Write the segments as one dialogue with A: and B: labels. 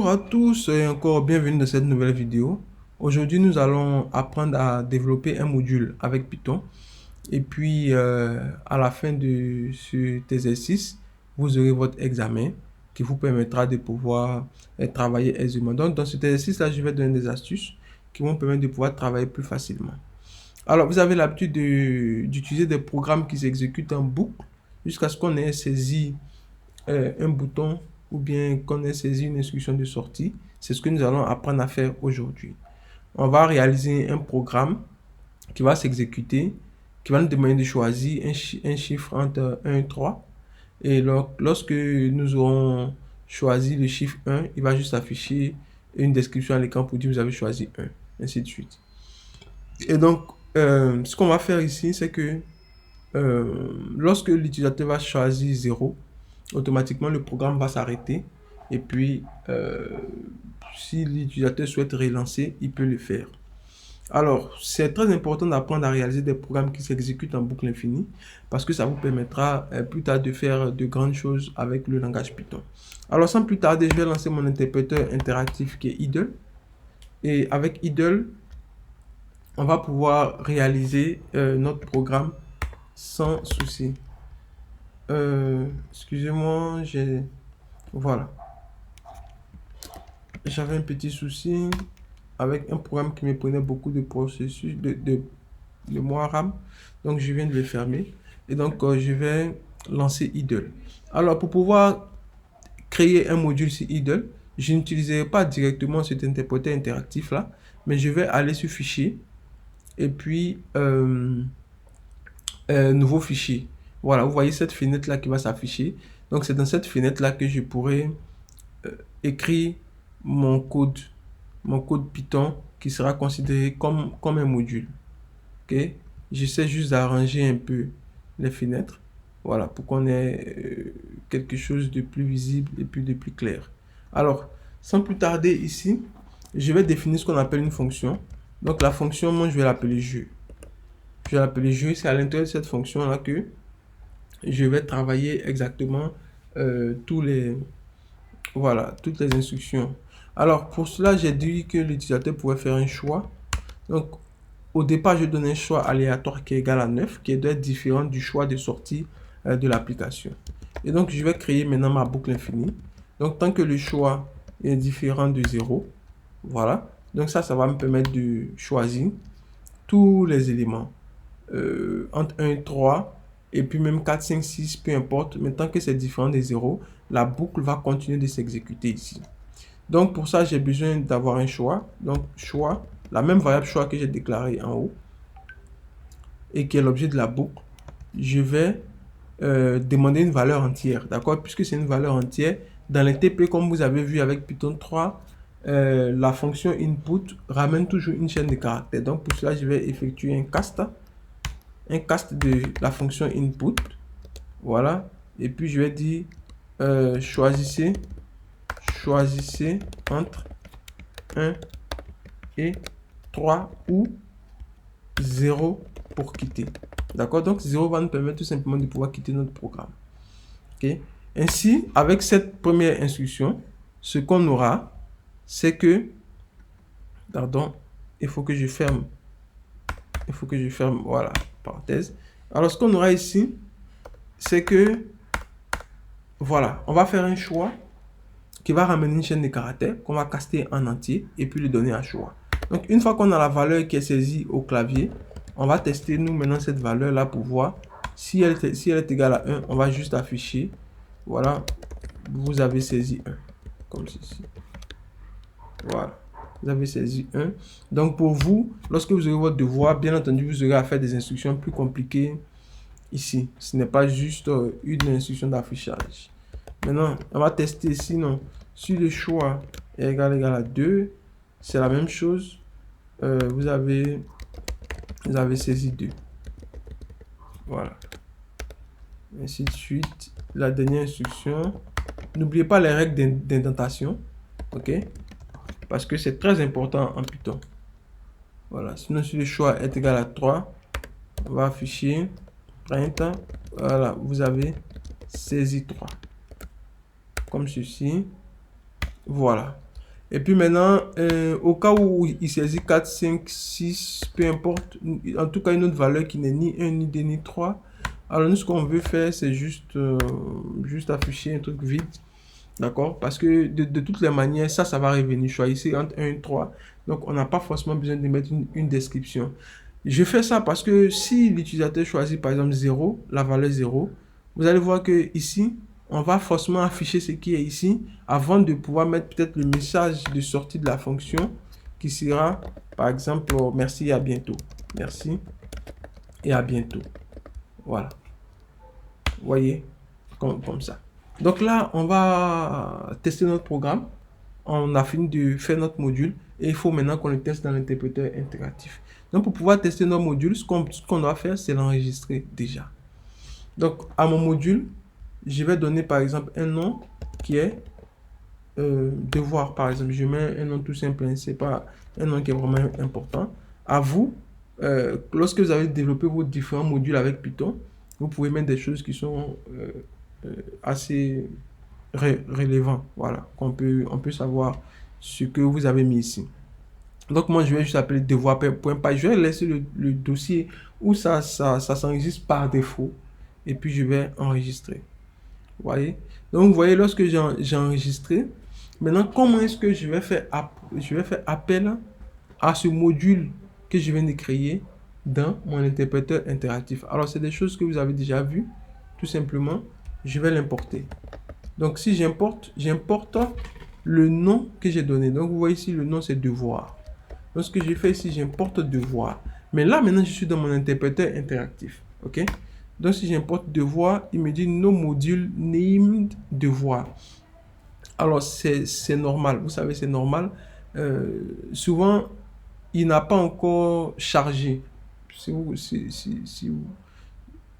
A: Bonjour à tous et encore bienvenue dans cette nouvelle vidéo. Aujourd'hui, nous allons apprendre à développer un module avec Python. Et puis, à la fin de cet exercice, vous aurez votre examen qui vous permettra de pouvoir travailler aisément. Donc, dans cet exercice-là, je vais donner des astuces qui vont permettre de pouvoir travailler plus facilement. Alors, vous avez l'habitude d'utiliser des programmes qui s'exécutent en boucle jusqu'à ce qu'on ait saisi un bouton ou bien qu'on ait saisi une instruction de sortie. C'est ce que nous allons apprendre à faire aujourd'hui. On va réaliser un programme qui va s'exécuter, qui va nous demander de choisir un chiffre entre 1 et 3. Et lorsque nous aurons choisi le chiffre 1, il va juste afficher une description à l'écran pour dire vous avez choisi 1, ainsi de suite. Et donc, ce qu'on va faire ici, c'est que lorsque l'utilisateur va choisir 0, automatiquement le programme va s'arrêter. Et puis, si l'utilisateur souhaite relancer, il peut le faire. Alors, c'est très important d'apprendre à réaliser des programmes qui s'exécutent en boucle infinie parce que ça vous permettra plus tard de faire de grandes choses avec le langage Python. Alors, sans plus tarder, je vais lancer mon interpréteur interactif qui est Idle. Et avec Idle, on va pouvoir réaliser notre programme sans souci. Excusez-moi, voilà. J'avais un petit souci avec un programme qui me prenait beaucoup de processus, de mémoire RAM. Donc, je viens de le fermer. Et donc, je vais lancer Idle. Alors, pour pouvoir créer un module sur Idle, je n'utiliserai pas directement cet interpréteur interactif là, mais je vais aller sur Fichier et puis Nouveau fichier. Voilà, vous voyez cette fenêtre là qui va s'afficher. Donc, c'est dans cette fenêtre là que je pourrai écrire mon code Python qui sera considéré comme un module. Ok, j'essaie juste d'arranger un peu les fenêtres, voilà, pour qu'on ait quelque chose de plus visible et puis de plus clair. Alors, sans plus tarder ici, je vais définir ce qu'on appelle une fonction. Donc la fonction, moi je vais l'appeler jeu. Je vais l'appeler jeu, c'est à l'intérieur de cette fonction là que je vais travailler exactement toutes les instructions. Alors, pour cela, j'ai dit que l'utilisateur pouvait faire un choix. Donc, au départ, je donne un choix aléatoire qui est égal à 9, qui doit être différent du choix de sortie de l'application. Et donc, je vais créer maintenant ma boucle infinie. Donc, tant que le choix est différent de 0, voilà. Donc, ça va me permettre de choisir tous les éléments entre 1 et 3, et puis même 4, 5, 6, peu importe. Mais tant que c'est différent de 0, la boucle va continuer de s'exécuter ici. Donc, pour ça, j'ai besoin d'avoir un choix. Donc, choix, la même variable choix que j'ai déclarée en haut et qui est l'objet de la boucle. Je vais demander une valeur entière, d'accord? Puisque c'est une valeur entière, dans les TP, comme vous avez vu avec Python 3, la fonction input ramène toujours une chaîne de caractères. Donc, pour cela, je vais effectuer un cast de la fonction input. Voilà. Et puis, je vais dire choisissez entre 1 et 3 ou 0 pour quitter. D'accord? Donc 0 va nous permettre tout simplement de pouvoir quitter notre programme. Ok? Ainsi, avec cette première instruction, ce qu'on aura, c'est que, pardon, il faut que je ferme, voilà, parenthèse. Alors, ce qu'on aura ici, c'est que, voilà, on va faire un choix qui va ramener une chaîne de caractères qu'on va caster en entier et puis lui donner un choix. Donc, une fois qu'on a la valeur qui est saisie au clavier, on va tester nous maintenant cette valeur là pour voir si elle est égale à 1. On va juste afficher, voilà, vous avez saisi 1, comme ceci. Voilà, vous avez saisi 1. Donc, pour vous, lorsque vous aurez votre devoir, bien entendu, vous aurez à faire des instructions plus compliquées ici. Ce n'est pas juste une instruction d'affichage. Maintenant, on va tester sinon si le choix est égal à 2, c'est la même chose. Vous avez saisi 2. Voilà. Ainsi de suite. La dernière instruction. N'oubliez pas les règles d'indentation. OK? Parce que c'est très important en Python. Voilà. Sinon, si le choix est égal à 3, on va afficher print. Voilà. Vous avez saisi 3. Comme ceci. Voilà. Et puis maintenant, au cas où il saisit 4, 5, 6, peu importe, en tout cas une autre valeur qui n'est ni 1, ni 2, ni 3. Alors nous, ce qu'on veut faire, c'est juste afficher un truc vide. D'accord? Parce que de toutes les manières, ça va revenir. Choisissez entre 1 et 3. Donc, on n'a pas forcément besoin de mettre une description. Je fais ça parce que si l'utilisateur choisit par exemple 0, la valeur 0, vous allez voir que ici, on va forcément afficher ce qui est ici avant de pouvoir mettre peut-être le message de sortie de la fonction qui sera par exemple merci et à bientôt. Merci et à bientôt. Voilà. Vous voyez, comme ça. Donc là, on va tester notre programme. On a fini de faire notre module et il faut maintenant qu'on le teste dans l'interpréteur interactif. Donc pour pouvoir tester notre module, ce qu'on doit faire, c'est l'enregistrer déjà. Donc à mon module, je vais donner par exemple un nom qui est devoir. Par exemple, je mets un nom tout simple, c'est pas un nom qui est vraiment important. À vous, lorsque vous avez développé vos différents modules avec Python, vous pouvez mettre des choses qui sont assez relevant, voilà, on peut savoir ce que vous avez mis ici. Donc moi je vais juste appeler devoir.py. Je vais laisser le dossier où ça s'enregistre par défaut et puis je vais enregistrer. Vous voyez, donc vous voyez, lorsque j'ai enregistré, maintenant comment est-ce que je vais faire appel à ce module que je viens de créer dans mon interpréteur interactif. Alors c'est des choses que vous avez déjà vues. Tout simplement, je vais l'importer. Donc, si j'importe le nom que j'ai donné. Donc, vous voyez ici, le nom, c'est devoir. Donc, ce que j'ai fait ici, j'importe devoir. Mais là, maintenant, je suis dans mon interpréteur interactif. OK? Donc, si j'importe devoir, il me dit no module named devoir. Alors, c'est normal. Vous savez, c'est normal. Souvent, il n'a pas encore chargé.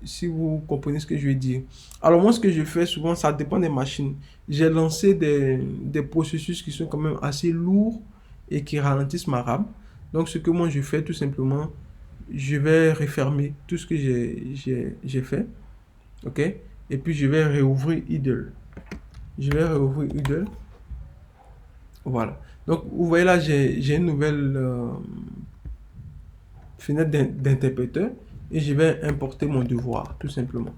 A: Si vous comprenez ce que je veux dire. Alors moi, ce que je fais souvent, ça dépend des machines. J'ai lancé des processus qui sont quand même assez lourds et qui ralentissent ma RAM. Donc ce que moi je fais tout simplement, je vais refermer tout ce que j'ai fait. OK? Et puis je vais réouvrir idle. Je vais réouvrir idle. Voilà. Donc vous voyez là, j'ai une nouvelle fenêtre d'interpréteur. Et je vais importer mon devoir, tout simplement.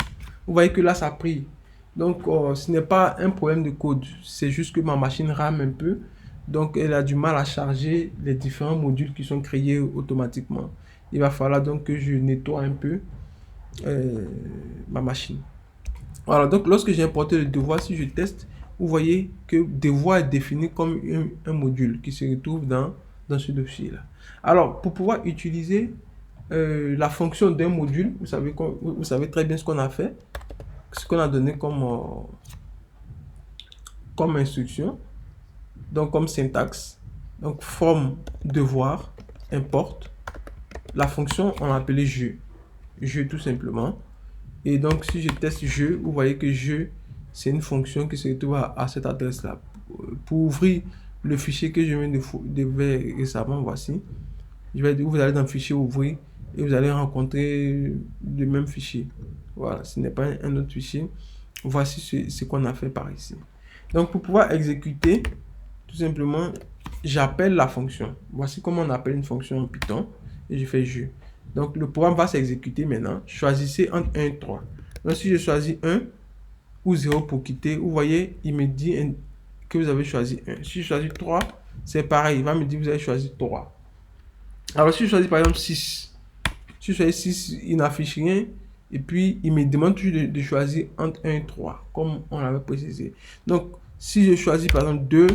A: Vous voyez que là, ça a pris. Donc, ce n'est pas un problème de code. C'est juste que ma machine rame un peu. Donc, elle a du mal à charger les différents modules qui sont créés automatiquement. Il va falloir donc que je nettoie un peu ma machine. Voilà, donc lorsque j'ai importé le devoir, si je teste, vous voyez que devoir est défini comme un module qui se retrouve dans ce dossier-là. Alors, pour pouvoir utiliser la fonction d'un module, vous savez très bien ce qu'on a fait, ce qu'on a donné comme instruction, donc comme syntaxe. Donc from devoir importe la fonction, on l'a appelée jeu tout simplement. Et donc si je teste jeu, vous voyez que jeu, c'est une fonction qui se retrouve à cette adresse là. Pour ouvrir le fichier que je viens de faire récemment, voici, vous allez dans le fichier ouvrir et vous allez rencontrer le même fichier. Voilà, ce n'est pas un autre fichier. Voici ce qu'on a fait par ici. Donc pour pouvoir exécuter, tout simplement, j'appelle la fonction. Voici comment on appelle une fonction en Python et je fais jeu. Donc le programme va s'exécuter maintenant. Choisissez entre 1 et 3. Donc si je choisis 1 ou 0 pour quitter, vous voyez, il me dit que vous avez choisi 1. Si je choisis 3, c'est pareil, il va me dire que vous avez choisi 3. Alors si je choisis par exemple 6, si je choisis 6, il n'affiche rien. Et puis, il me demande toujours de choisir entre 1 et 3, comme on l'avait précisé. Donc, si je choisis par exemple 2,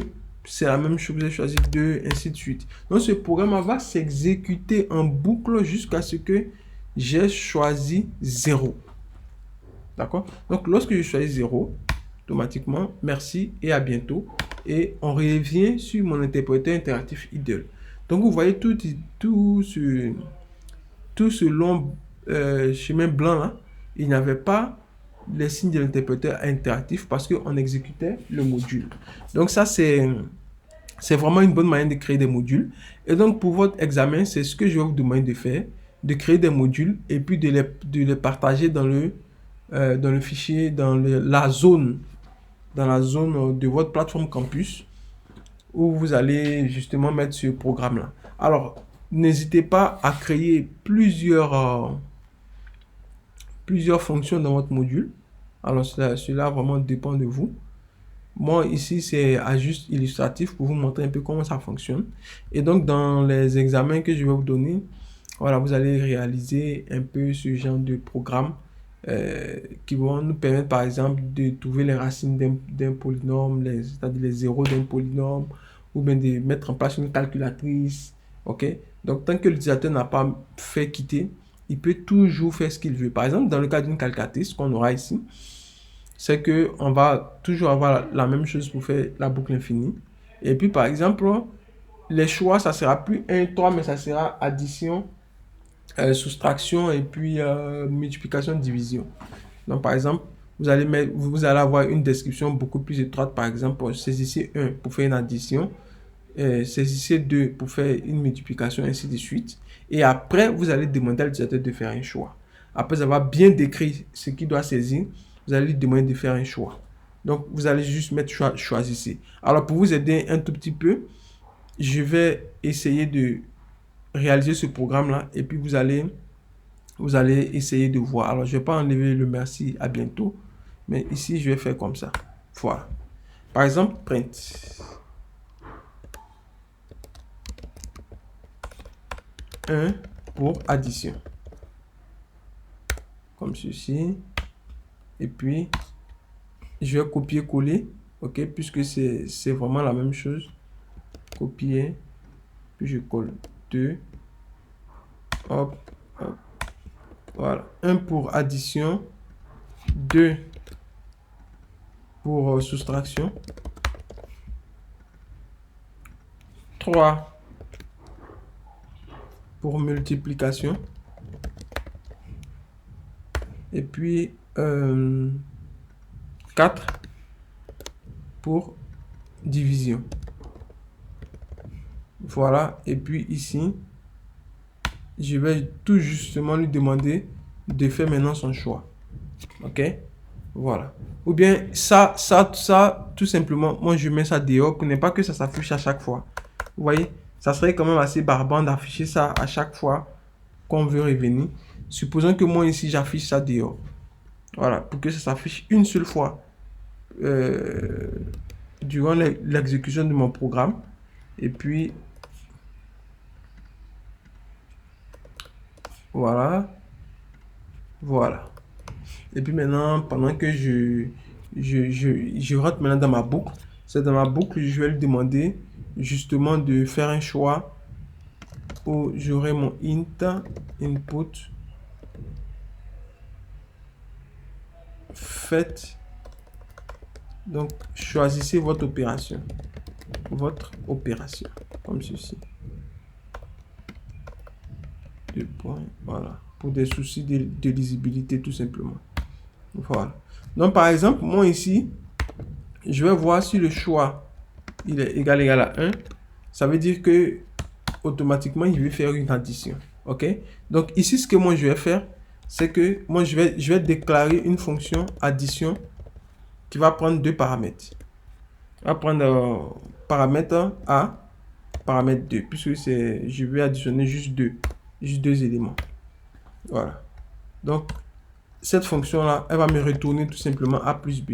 A: c'est la même chose, je choisis 2, ainsi de suite. Donc, ce programme va s'exécuter en boucle jusqu'à ce que j'ai choisi 0. D'accord? Donc, lorsque je choisis 0, automatiquement, merci et à bientôt. Et on revient sur mon interpréteur interactif idle. Donc, vous voyez tout ce long chemin blanc là, il n'y avait pas les signes de l'interpréteur interactif parce qu'on exécutait le module. Donc ça, c'est vraiment une bonne manière de créer des modules. Et donc pour votre examen, c'est ce que je vais vous demander de faire, de créer des modules et puis de les partager dans le fichier, dans la zone de votre plateforme campus où vous allez justement mettre ce programme-là. Alors, n'hésitez pas à créer plusieurs fonctions dans votre module. Alors, cela vraiment dépend de vous. Moi, ici, c'est à juste illustratif pour vous montrer un peu comment ça fonctionne. Et donc, dans les examens que je vais vous donner, voilà, vous allez réaliser un peu ce genre de programme qui vont nous permettre, par exemple, de trouver les racines d'un polynôme, c'est-à-dire les zéros d'un polynôme, ou bien de mettre en place une calculatrice. OK? Donc, tant que l'utilisateur n'a pas fait quitter, il peut toujours faire ce qu'il veut. Par exemple, dans le cas d'une calculatrice qu'on aura ici, c'est que on va toujours avoir la même chose pour faire la boucle infinie. Et puis, par exemple, les choix, ça sera plus 1, 3, mais ça sera addition, soustraction et puis multiplication, division. Donc, par exemple, vous allez avoir une description beaucoup plus étroite. Par exemple, saisissez 1 pour faire une addition, saisissez 2 pour faire une multiplication, ainsi de suite. Et après, vous allez demander à l'utilisateur de faire un choix. Après avoir bien décrit ce qu'il doit saisir, vous allez lui demander de faire un choix. Donc, vous allez juste mettre choisissez. Alors, pour vous aider un tout petit peu, je vais essayer de réaliser ce programme-là et puis vous allez essayer de voir. Alors, je ne vais pas enlever le merci, à bientôt, mais ici, je vais faire comme ça. Voilà. Par exemple, print 1 pour addition. Comme ceci. Et puis, je vais copier-coller, ok, puisque c'est vraiment la même chose. Copier, puis je colle 2. Hop, hop. Voilà. 1 pour addition, 2 pour soustraction, 3 pour multiplication, et puis 4 pour division. Voilà, et puis ici, je vais tout justement lui demander de faire maintenant son choix. Ok, voilà. Ou bien ça, tout simplement, moi je mets ça dehors pour ne pas que ça s'affiche à chaque fois. Vous voyez, ça serait quand même assez barbant d'afficher ça à chaque fois qu'on veut revenir. Supposons que moi ici j'affiche ça dehors. Voilà, pour que ça s'affiche une seule fois durant l'exécution de mon programme. Et puis, voilà. Voilà. Et puis maintenant, pendant que je rentre maintenant dans ma boucle, c'est dans ma boucle que je vais lui demander justement de faire un choix où j'aurai mon int, input, faites. Donc, choisissez votre opération. Comme ceci. 2 points, voilà. Pour des soucis de lisibilité, tout simplement. Voilà. Donc, par exemple, moi ici, je vais voir si le choix, il est égal à 1. Ça veut dire que, automatiquement, il va faire une addition. OK? Donc, ici, ce que moi, je vais faire, c'est que moi, je vais déclarer une fonction addition qui va prendre 2 paramètres. On va prendre paramètre A, paramètre 2, puisque je vais additionner juste deux éléments. Voilà. Donc, cette fonction-là, elle va me retourner tout simplement A plus B.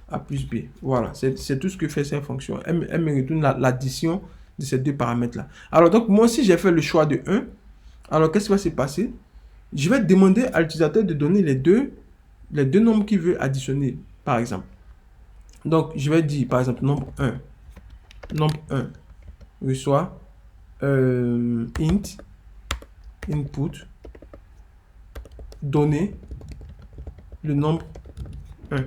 A: A plus B. Voilà, c'est tout ce que fait cette fonction. Elle me retourne l'addition de ces 2 paramètres-là. Alors, donc, moi, si j'ai fait le choix de 1, alors qu'est-ce qui va se passer? Je vais demander à l'utilisateur de donner les deux nombres qu'il veut additionner, par exemple. Donc, je vais dire, par exemple, nombre 1. Nombre 1 reçoit int, input, donner le nombre 1.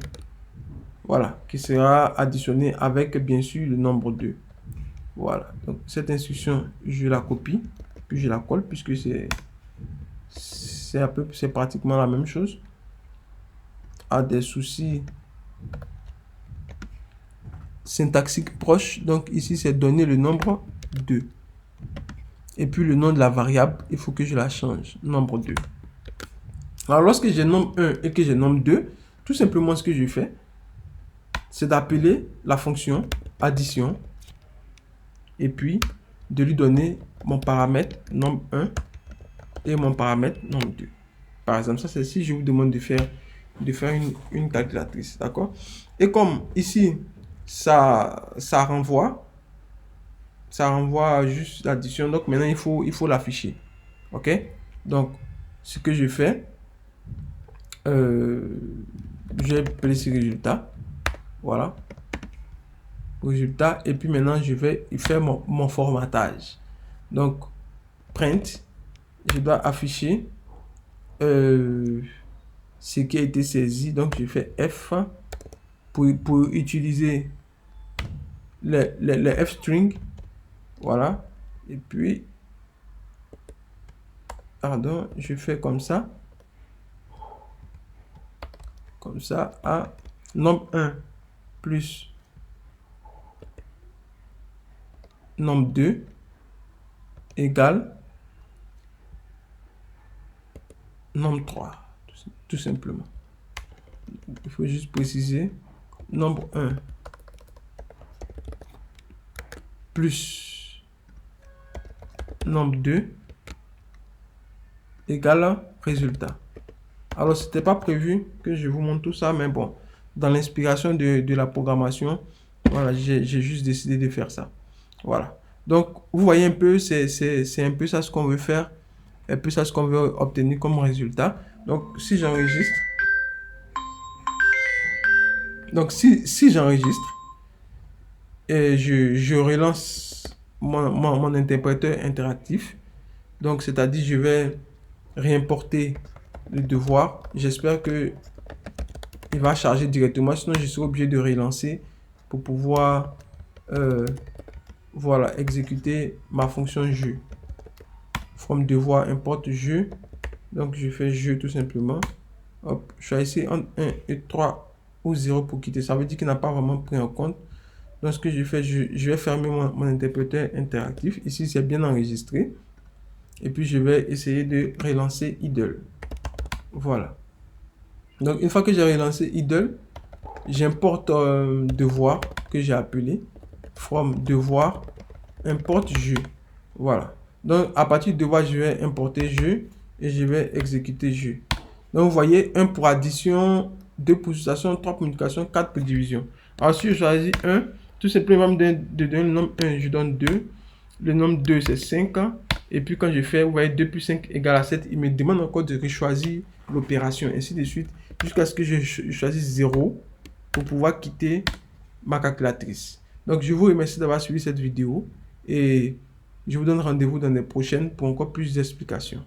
A: Voilà, qui sera additionné avec, bien sûr, le nombre 2. Voilà, donc cette instruction, je la copie, puis je la colle, puisque c'est pratiquement la même chose. A des soucis syntaxiques proches, donc ici, c'est donner le nombre 2. Et puis le nom de la variable, il faut que je la change, nombre 2. Alors, lorsque j'ai nombre 1 et que j'ai nombre 2, tout simplement ce que je fais, c'est d'appeler la fonction addition et puis de lui donner mon paramètre nombre 1 et mon paramètre nombre 2. Par exemple, ça c'est si je vous demande de faire une calculatrice, d'accord? Et comme ici, ça renvoie juste l'addition, donc maintenant il faut l'afficher, ok? Donc, ce que je fais, je vais appeler ce résultat, voilà, résultat, et puis maintenant je vais faire mon formatage. Donc, print, je dois afficher ce qui a été saisi, donc je fais F pour utiliser le F-string, voilà, et puis, pardon, je fais comme ça à nombre 1 plus nombre 2 égale nombre 3, tout simplement. Il faut juste préciser nombre 1 plus nombre 2 égale résultat. Alors, c'était pas prévu que je vous montre tout ça, mais bon, dans l'inspiration de la programmation, voilà, j'ai juste décidé de faire ça. Voilà. Donc, vous voyez un peu, c'est un peu ça ce qu'on veut faire, un peu ça ce qu'on veut obtenir comme résultat. Donc, si j'enregistre, et je relance mon interpréteur interactif, donc c'est-à-dire je vais réimporter le devoir. J'espère que il va charger directement, sinon je serai obligé de relancer pour pouvoir voilà, exécuter ma fonction jeu. From devoir importe jeu, donc je fais jeu tout simplement. Hop, je vais essayer entre 1 et 3 ou 0 pour quitter, ça veut dire qu'il n'a pas vraiment pris en compte. Donc ce que je fais, je vais fermer mon interpréteur interactif. Ici c'est bien enregistré, et puis je vais essayer de relancer idle. Voilà. Donc une fois que j'ai relancé idle, j'importe devoir que j'ai appelé from devoir importe jeu. Voilà. Donc à partir de devoir, je vais importer jeu et je vais exécuter jeu. Donc vous voyez, 1 pour addition, 2 pour subtraction, 3 pour multiplication, 4 pour division. Alors si je choisis 1, tout simplement de donner le nombre 1, je donne 2. Le nombre 2 c'est 5. Et puis quand je fais, vous voyez, 2 plus 5 égale à 7, il me demande encore de choisir l'opération, ainsi de suite, jusqu'à ce que je choisisse 0 pour pouvoir quitter ma calculatrice. Donc je vous remercie d'avoir suivi cette vidéo et je vous donne rendez-vous dans les prochaines pour encore plus d'explications.